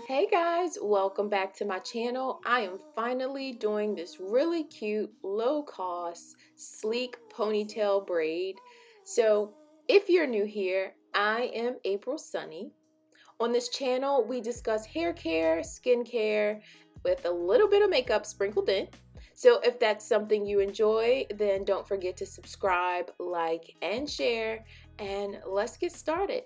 Hey guys, welcome back to my channel. I am finally doing this really cute, low cost, sleek ponytail braid. So if you're new here, I am April Sunny. On this channel, we discuss hair care, skin care, with a little bit of makeup sprinkled in. So if that's something you enjoy, then don't forget to subscribe, like, and share, and let's get started.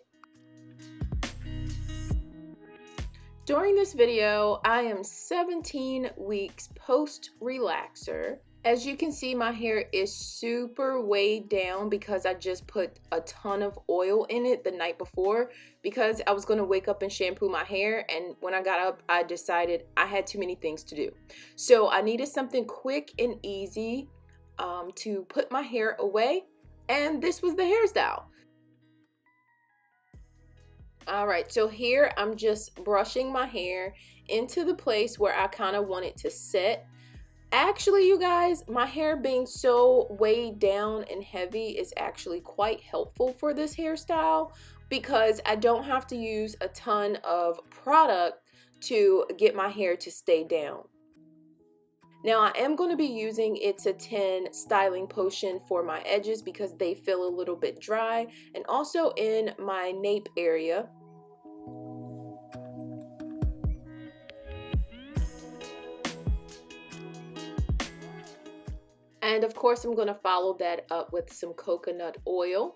During this video, I am 17 weeks post-relaxer. As you can see, my hair is super weighed down because I just put a ton of oil in it the night before because I was going to wake up and shampoo my hair, and when I got up, I decided I had too many things to do. So I needed something quick and easy to put my hair away, and this was the hairstyle. Alright, so here I'm just brushing my hair into the place where I kind of want it to set. Actually, you guys, my hair being so weighed down and heavy is actually quite helpful for this hairstyle because I don't have to use a ton of product to get my hair to stay down. Now I am going to be using It's a 10 styling potion for my edges because they feel a little bit dry, and also in my nape area. And of course I'm going to follow that up with some coconut oil.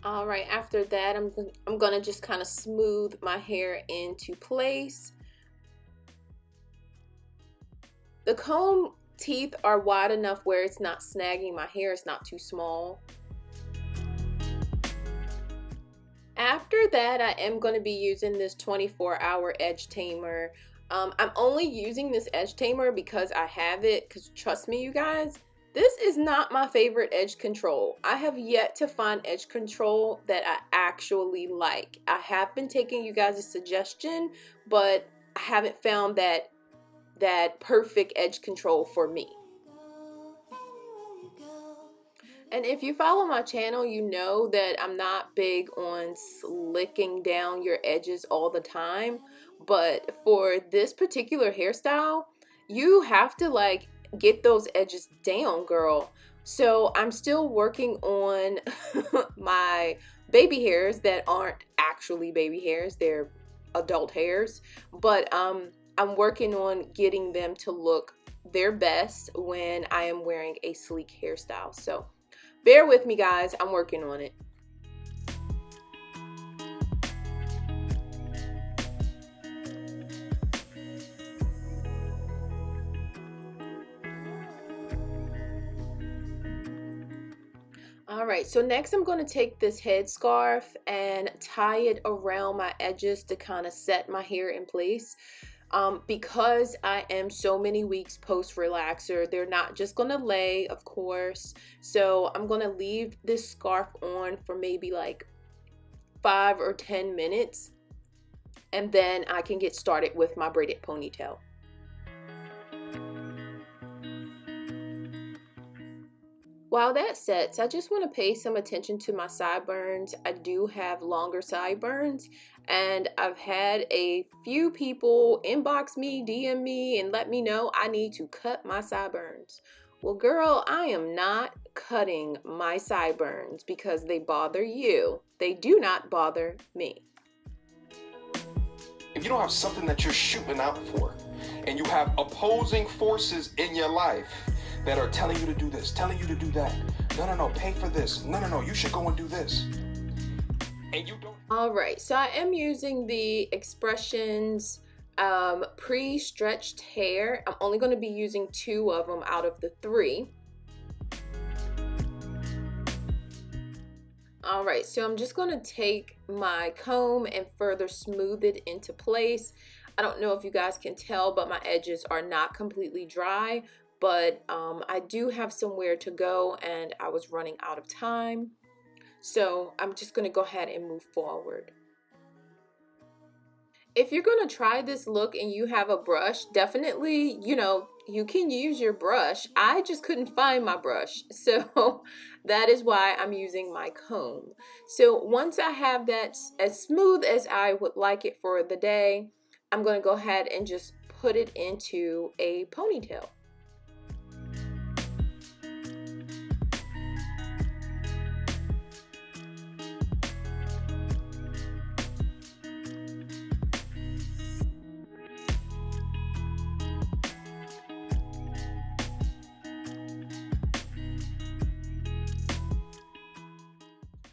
All right, after that, I'm gonna just kind of smooth my hair into place. The comb teeth are wide enough where it's not snagging my hair, it's not too small. After that, I am going to be using this 24-hour edge tamer. I'm only using this edge tamer because I have it, because trust me, you guys, this is not my favorite edge control. I have yet to find edge control that I actually like. I have been taking you guys' suggestion, but I haven't found that perfect edge control for me. And if you follow my channel, you know that I'm not big on slicking down your edges all the time. But for this particular hairstyle, you have to like get those edges down, girl. So I'm still working on my baby hairs that aren't actually baby hairs. They're adult hairs. But I'm working on getting them to look their best when I am wearing a sleek hairstyle. So bear with me, guys. I'm working on it. Alright, so next I'm going to take this headscarf and tie it around my edges to kind of set my hair in place. Because I am so many weeks post relaxer, they're not just gonna lay, of course. So I'm gonna leave this scarf on for maybe like 5 or 10 minutes, and then I can get started with my braided ponytail. While that sets, I just want to pay some attention to my sideburns. I do have longer sideburns, and I've had a few people inbox me, DM me, and let me know I need to cut my sideburns. Well, girl, I am not cutting my sideburns because they bother you. They do not bother me. If you don't have something that you're shooting out for, and you have opposing forces in your life that are telling you to do this, telling you to do that, no, pay for this, no, you should go and do this, and you don't. All right, so I am using the Expressions pre-stretched hair. I'm only going to be using 2 of them out of the 3. All right, so I'm just going to take my comb and further smooth it into place. I don't know if you guys can tell, but my edges are not completely dry, but I do have somewhere to go and I was running out of time. So I'm just going to go ahead and move forward. If you're going to try this look and you have a brush, definitely, you can use your brush. I just couldn't find my brush, so that is why I'm using my comb. So once I have that as smooth as I would like it for the day, I'm going to go ahead and just put it into a ponytail.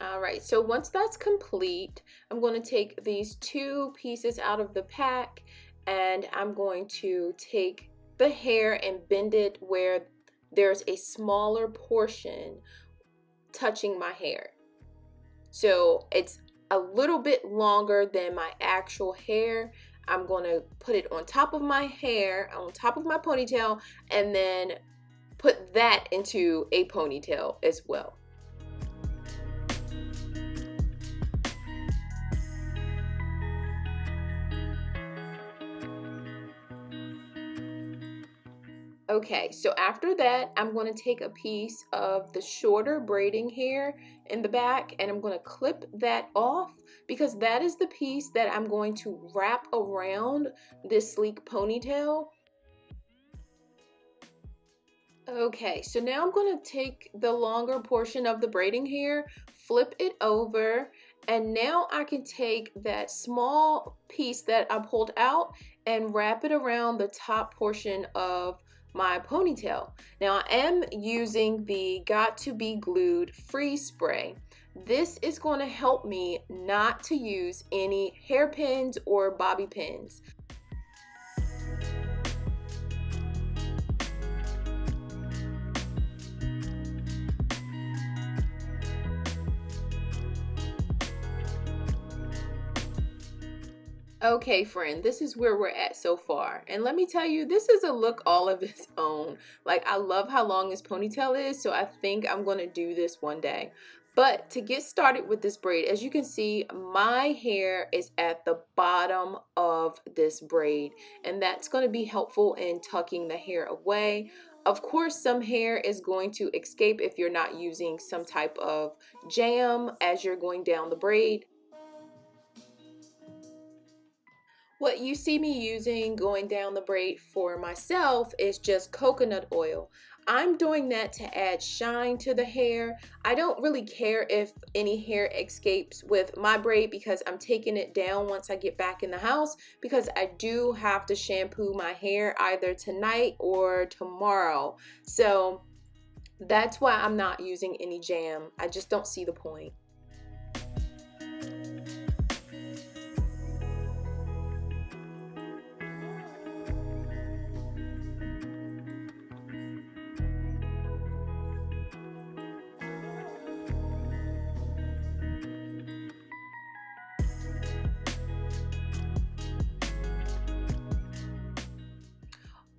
All right, so once that's complete, I'm going to take these two pieces out of the pack, and I'm going to take the hair and bend it where there's a smaller portion touching my hair. So it's a little bit longer than my actual hair. I'm going to put it on top of my hair, on top of my ponytail, and then put that into a ponytail as well. Okay, so after that, I'm going to take a piece of the shorter braiding hair in the back, and I'm going to clip that off because that is the piece that I'm going to wrap around this sleek ponytail. Okay, so now I'm going to take the longer portion of the braiding hair, flip it over, and now I can take that small piece that I pulled out and wrap it around the top portion of my ponytail. Now I am using the Got to Be Glued freeze spray. This is going to help me not to use any hairpins or bobby pins. Okay, friend, this is where we're at so far. And let me tell you, this is a look all of its own. Like, I love how long this ponytail is, so I think I'm going to do this one day. But to get started with this braid, as you can see, my hair is at the bottom of this braid, and that's going to be helpful in tucking the hair away. Of course, some hair is going to escape if you're not using some type of jam as you're going down the braid. What you see me using going down the braid for myself is just coconut oil. I'm doing that to add shine to the hair. I don't really care if any hair escapes with my braid because I'm taking it down once I get back in the house because I do have to shampoo my hair either tonight or tomorrow. So that's why I'm not using any jam. I just don't see the point.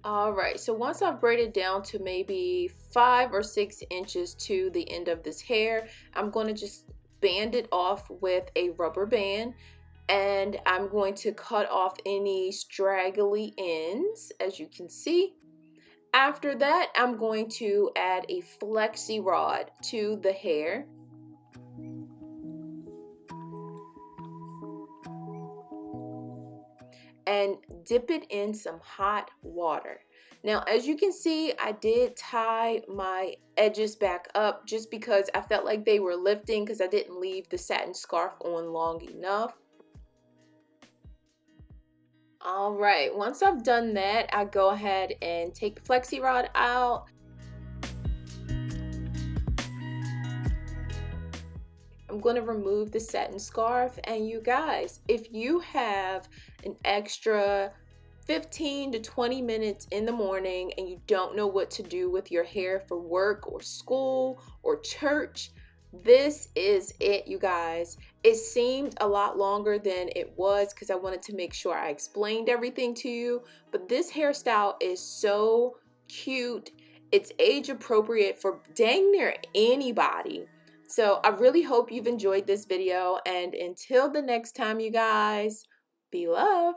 All right, so once I've braided down to maybe 5 or 6 inches to the end of this hair, I'm going to just band it off with a rubber band, and I'm going to cut off any straggly ends, as you can see. After that, I'm going to add a flexi rod to the hair. And dip it in some hot water. Now, as you can see, I did tie my edges back up just because I felt like they were lifting because I didn't leave the satin scarf on long enough. All right, once I've done that, I go ahead and take the flexi rod out. I'm going to remove the satin scarf, and you guys, if you have an extra 15 to 20 minutes in the morning and you don't know what to do with your hair for work or school or church, this is it, you guys. It seemed a lot longer than it was because I wanted to make sure I explained everything to you, but this hairstyle is so cute. It's age appropriate for dang near anybody. So I really hope you've enjoyed this video, and until the next time, you guys, be love.